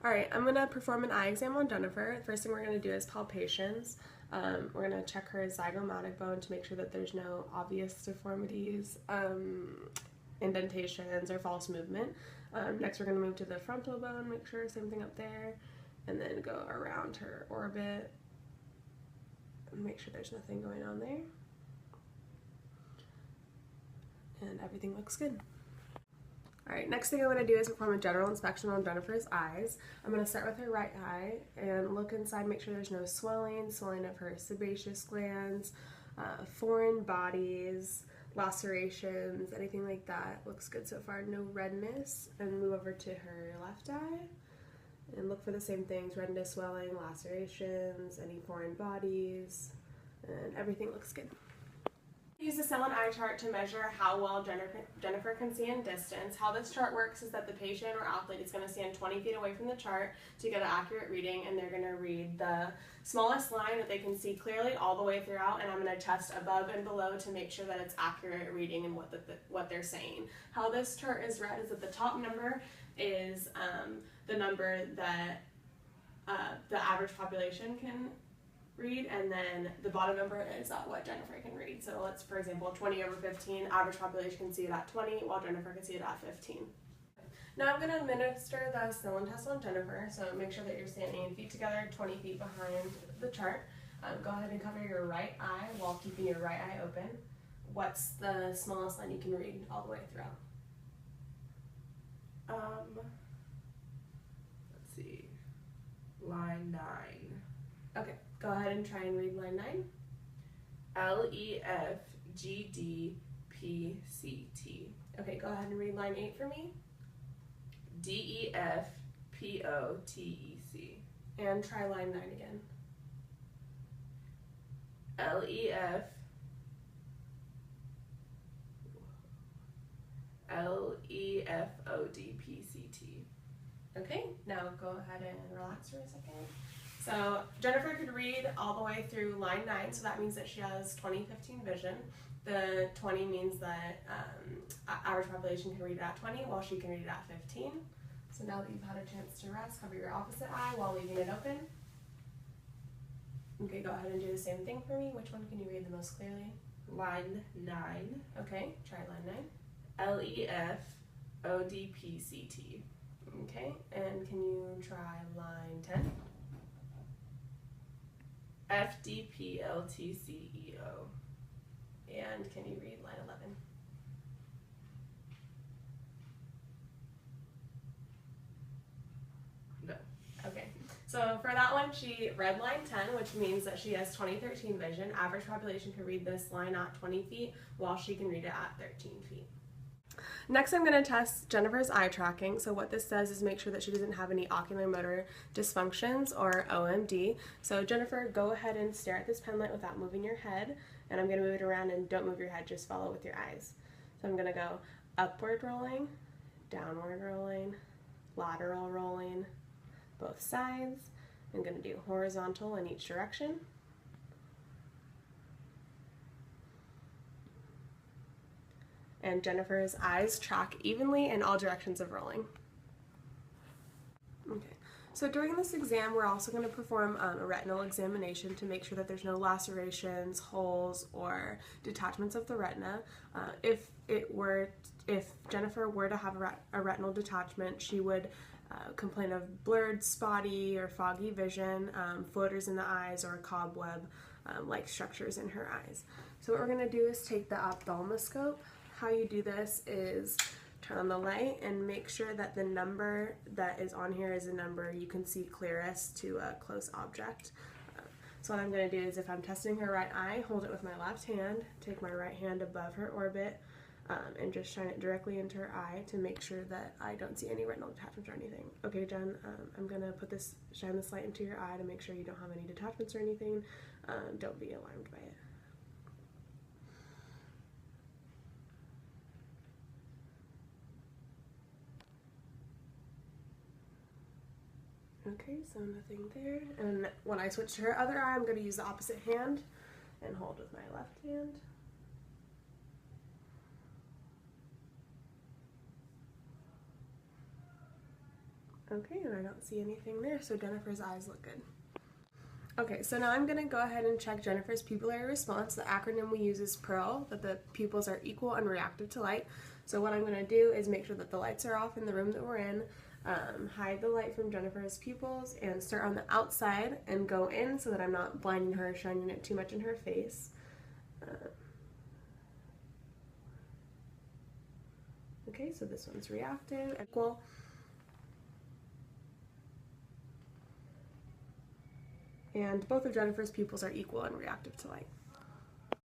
All right, I'm gonna perform an eye exam on Jennifer. The first thing we're gonna do is palpations. We're gonna check her zygomatic bone to make sure that there's no obvious deformities, indentations, or false movement. Next, we're gonna move to the frontal bone, make sure same thing up there, and then go around her orbit and make sure there's nothing going on there. And everything looks good. Alright, next thing I'm going to do is perform a general inspection on Jennifer's eyes. I'm going to start with her right eye and look inside, make sure there's no swelling of her sebaceous glands, foreign bodies, lacerations, anything like that. Looks good so far, no redness. And move over to her left eye and look for the same things, redness, swelling, lacerations, any foreign bodies, and everything looks good. Use the Snellen eye chart to measure how well Jennifer can see in distance. How this chart works is that the patient or athlete is going to stand 20 feet away from the chart to get an accurate reading, and they're going to read the smallest line that they can see clearly all the way throughout, and I'm going to test above and below to make sure that it's accurate reading and what they're saying. How this chart is read is that the top number is the number that the average population can read, and then the bottom number is what Jennifer can read. So let's, for example, 20 over 15, average population can see it at 20, while Jennifer can see it at 15. Now I'm going to administer the Snellen test on Jennifer, so make sure that you're standing feet together, 20 feet behind the chart. Go ahead and cover your right eye while keeping your right eye open. What's the smallest line you can read all the way throughout? Let's see, line 9. Okay, go ahead and try and read line 9. LEFGDPCT. Okay, go ahead and read line 8 for me. DEFPOTEC. And try line 9 again. LEFODPCT. Okay, now go ahead and relax for a second. So Jennifer could read all the way through line 9, so that means that she has 20/15 vision. The 20 means that average population can read it at 20, while she can read it at 15. So now that you've had a chance to rest, cover your opposite eye while leaving it open. Okay, go ahead and do the same thing for me. Which one can you read the most clearly? Line 9. Okay, try line LEFODPCT. 9. Okay, and can you try line 10? FDPLTCEO. And can you read line 11? No. Okay, so for that one, she read line 10, which means that she has 20/13 vision. Average population can read this line at 20 feet, while she can read it at 13 feet. Next, I'm going to test Jennifer's eye tracking. So what this does is make sure that she doesn't have any ocular motor dysfunctions or OMD. So Jennifer, go ahead and stare at this pen light without moving your head. And I'm going to move it around, and don't move your head, just follow with your eyes. So I'm going to go upward rolling, downward rolling, lateral rolling, both sides. I'm going to do horizontal in each direction. And Jennifer's eyes track evenly in all directions of rolling. Okay, so during this exam, we're also going to perform a retinal examination to make sure that there's no lacerations, holes, or detachments of the retina. If Jennifer were to have a retinal detachment, she would complain of blurred, spotty, or foggy vision, floaters in the eyes, or cobweb-like structures in her eyes. So what we're going to do is take the ophthalmoscope. How you do this is turn on the light and make sure that the number that is on here is a number you can see clearest to a close object. So what I'm going to do is, if I'm testing her right eye, hold it with my left hand, take my right hand above her orbit, and just shine it directly into her eye to make sure that I don't see any retinal detachments or anything. Okay, Jen, I'm going to shine this light into your eye to make sure you don't have any detachments or anything. Don't be alarmed by it. Okay, so nothing there. And when I switch to her other eye, I'm going to use the opposite hand and hold with my left hand. Okay, and I don't see anything there, so Jennifer's eyes look good. Okay, so now I'm going to go ahead and check Jennifer's pupillary response. The acronym we use is PEARL, that the pupils are equal and reactive to light. So what I'm going to do is make sure that the lights are off in the room that we're in, hide the light from Jennifer's pupils, and start on the outside and go in so that I'm not blinding her or shining it too much in her face. Okay, so this one's reactive, equal. And both of Jennifer's pupils are equal and reactive to light.